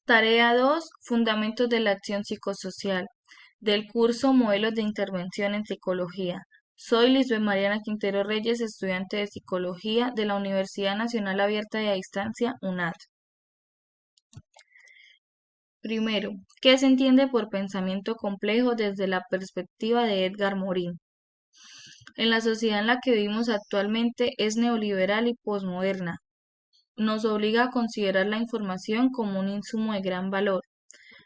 Tarea 2: Fundamentos de la acción psicosocial, del curso Modelos de Intervención en Psicología. Soy Lisbeth Mariana Quintero Reyes, estudiante de Psicología de la Universidad Nacional Abierta y a Distancia, UNAD. Primero, ¿qué se entiende por pensamiento complejo desde la perspectiva de Edgar Morin? En la sociedad en la que vivimos actualmente es neoliberal y posmoderna. Nos obliga a considerar la información como un insumo de gran valor.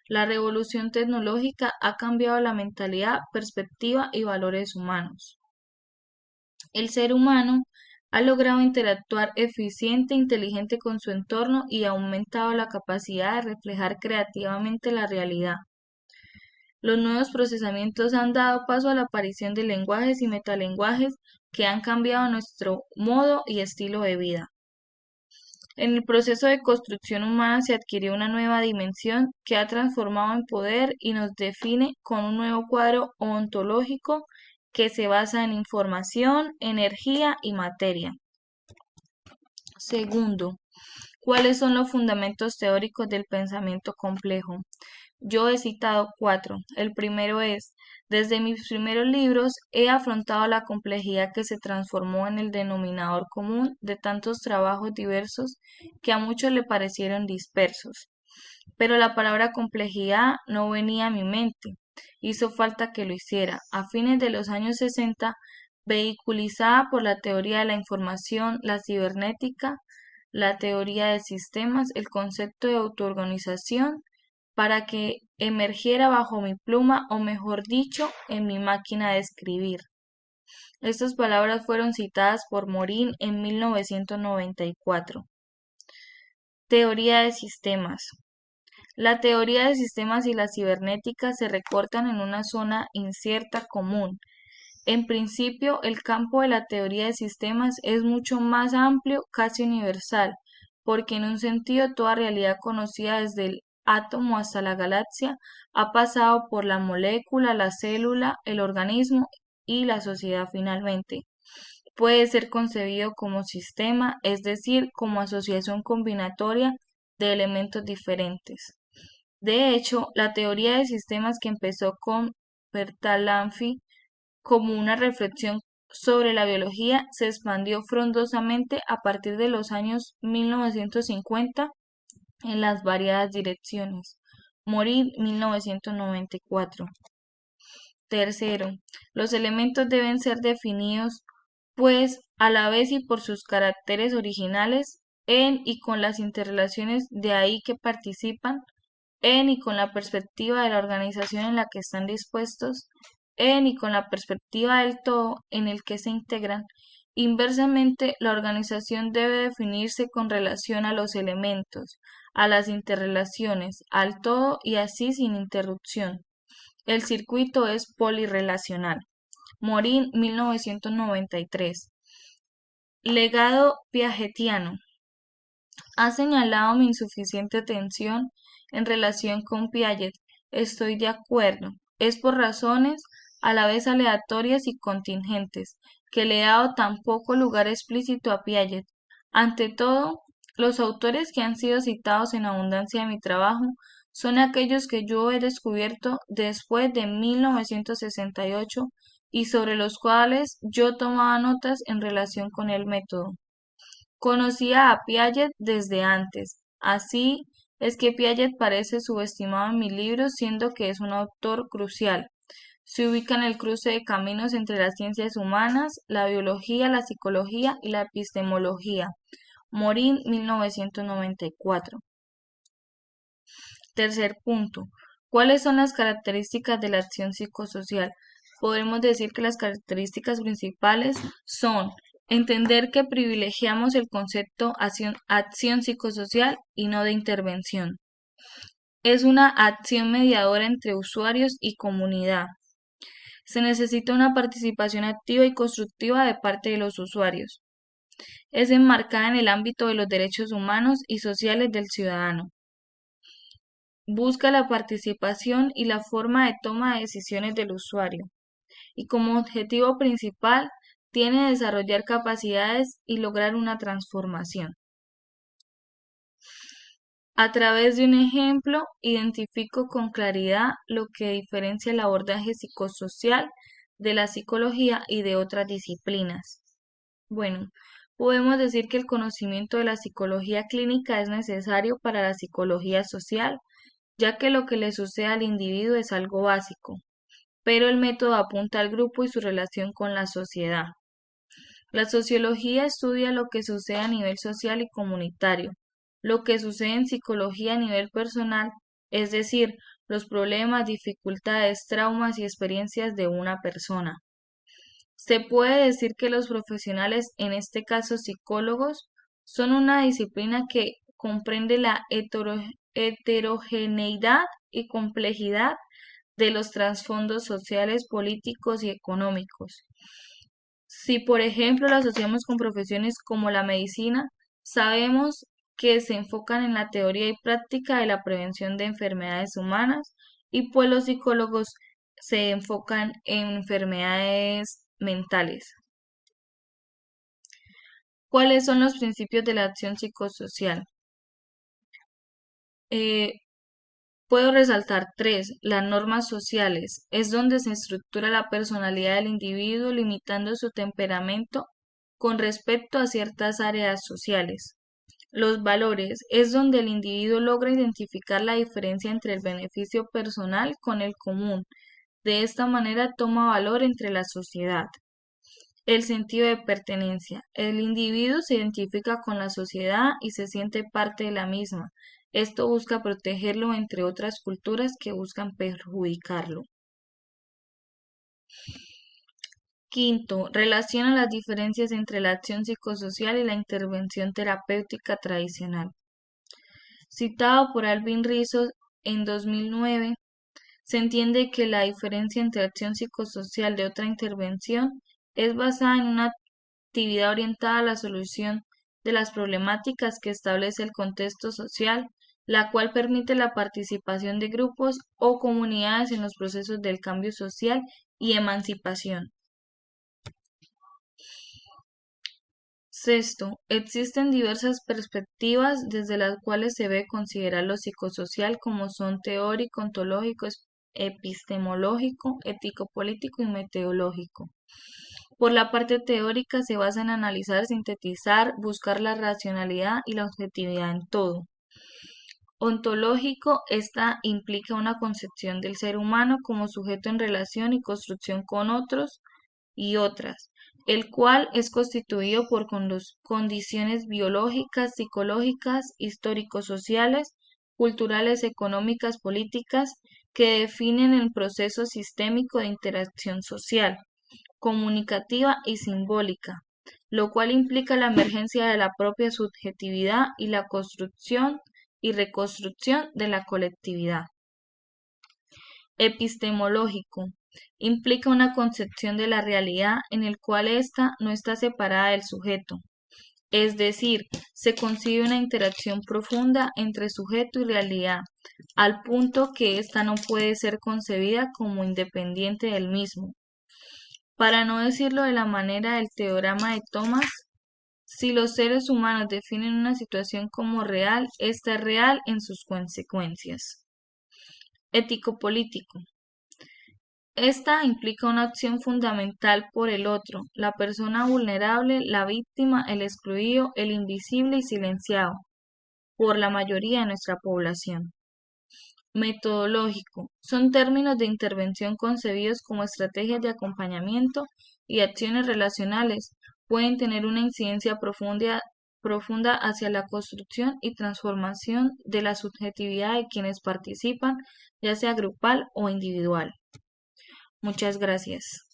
La revolución tecnológica ha cambiado la mentalidad, perspectiva y valores humanos. El ser humano ha logrado interactuar eficiente e inteligente con su entorno y ha aumentado la capacidad de reflejar creativamente la realidad. Los nuevos procesamientos han dado paso a la aparición de lenguajes y metalenguajes que han cambiado nuestro modo y estilo de vida. En el proceso de construcción humana se adquirió una nueva dimensión que ha transformado en poder y nos define con un nuevo cuadro ontológico que se basa en información, energía y materia. Segundo, ¿cuáles son los fundamentos teóricos del pensamiento complejo? Yo he citado 4. El primero es: desde mis primeros libros he afrontado la complejidad que se transformó en el denominador común de tantos trabajos diversos que a muchos le parecieron dispersos. Pero la palabra complejidad no venía a mi mente. Hizo falta que lo hiciera. A fines de los años 60, vehiculizada por la teoría de la información, la cibernética, la teoría de sistemas, el concepto de autoorganización, para que emergiera bajo mi pluma, o mejor dicho, en mi máquina de escribir. Estas palabras fueron citadas por Morin en 1994. Teoría de sistemas. La teoría de sistemas y la cibernética se recortan en una zona incierta común. En principio, el campo de la teoría de sistemas es mucho más amplio, casi universal, porque en un sentido toda realidad conocida desde el átomo hasta la galaxia ha pasado por la molécula, la célula, el organismo y la sociedad finalmente. Puede ser concebido como sistema, es decir, como asociación combinatoria de elementos diferentes. De hecho, la teoría de sistemas que empezó con Bertalanffy como una reflexión sobre la biología se expandió frondosamente a partir de los años 1950 en las variadas direcciones. Morir 1994. Tercero, los elementos deben ser definidos, pues, a la vez y por sus caracteres originales, en y con las interrelaciones de ahí que participan, en y con la perspectiva de la organización en la que están dispuestos, en y con la perspectiva del todo en el que se integran. Inversamente, la organización debe definirse con relación a los elementos, a las interrelaciones, al todo y así sin interrupción. El circuito es polirrelacional. Morin 1993. Legado piagetiano. Ha señalado mi insuficiente atención en relación con Piaget. Estoy de acuerdo. Es por razones a la vez aleatorias y contingentes que le he dado tan poco lugar explícito a Piaget. Ante todo, los autores que han sido citados en abundancia de mi trabajo son aquellos que yo he descubierto después de 1968 y sobre los cuales yo tomaba notas en relación con el método. Conocía a Piaget desde antes. Así es que Piaget parece subestimado en mi libro, siendo que es un autor crucial. Se ubica en el cruce de caminos entre las ciencias humanas, la biología, la psicología y la epistemología. Morin 1994. Tercer punto. ¿Cuáles son las características de la acción psicosocial? Podemos decir que las características principales son entender que privilegiamos el concepto acción psicosocial y no de intervención. Es una acción mediadora entre usuarios y comunidad. Se necesita una participación activa y constructiva de parte de los usuarios. Es enmarcada en el ámbito de los derechos humanos y sociales del ciudadano. Busca la participación y la forma de toma de decisiones del usuario, y como objetivo principal tiene desarrollar capacidades y lograr una transformación. A través de un ejemplo, identifico con claridad lo que diferencia el abordaje psicosocial de la psicología y de otras disciplinas. Bueno, podemos decir que el conocimiento de la psicología clínica es necesario para la psicología social, ya que lo que le sucede al individuo es algo básico, pero el método apunta al grupo y su relación con la sociedad. La sociología estudia lo que sucede a nivel social y comunitario, lo que sucede en psicología a nivel personal, es decir, los problemas, dificultades, traumas y experiencias de una persona. Se puede decir que los profesionales, en este caso psicólogos, son una disciplina que comprende la heterogeneidad y complejidad de los trasfondos sociales, políticos y económicos. Si, por ejemplo, lo asociamos con profesiones como la medicina, sabemos que se enfocan en la teoría y práctica de la prevención de enfermedades humanas y pues los psicólogos se enfocan en enfermedades mentales. ¿Cuáles son los principios de la acción psicosocial? Eh, Puedo resaltar tres. Las normas sociales es donde se estructura la personalidad del individuo limitando su temperamento con respecto a ciertas áreas sociales. Los valores es donde el individuo logra identificar la diferencia entre el beneficio personal con el común. De esta manera toma valor entre la sociedad. El sentido de pertenencia. El individuo se identifica con la sociedad y se siente parte de la misma. Esto busca protegerlo entre otras culturas que buscan perjudicarlo. Quinto, relaciona las diferencias entre la acción psicosocial y la intervención terapéutica tradicional. Citado por Alvin Rizzo en 2009, se entiende que la diferencia entre acción psicosocial de otra intervención es basada en una actividad orientada a la solución de las problemáticas que establece el contexto social, la cual permite la participación de grupos o comunidades en los procesos del cambio social y emancipación. Sexto, existen diversas perspectivas desde las cuales se debe considerar lo psicosocial como son teórico, ontológico, epistemológico, ético-político y meteorológico. Por la parte teórica se basa en analizar, sintetizar, buscar la racionalidad y la objetividad en todo. Ontológico, esta implica una concepción del ser humano como sujeto en relación y construcción con otros y otras, el cual es constituido por condiciones biológicas, psicológicas, histórico-sociales, culturales, económicas, políticas, que definen el proceso sistémico de interacción social, comunicativa y simbólica, lo cual implica la emergencia de la propia subjetividad y la construcción y reconstrucción de la colectividad. Epistemológico. Implica una concepción de la realidad en el cual ésta no está separada del sujeto. Es decir, se concibe una interacción profunda entre sujeto y realidad, al punto que ésta no puede ser concebida como independiente del mismo. Para no decirlo de la manera del teorema de Thomas, si los seres humanos definen una situación como real, esta es real en sus consecuencias. Ético-político. Esta implica una acción fundamental por el otro, la persona vulnerable, la víctima, el excluido, el invisible y silenciado, por la mayoría de nuestra población. Metodológico. Son términos de intervención concebidos como estrategias de acompañamiento y acciones relacionales. Pueden tener una incidencia profunda hacia la construcción y transformación de la subjetividad de quienes participan, ya sea grupal o individual. Muchas gracias.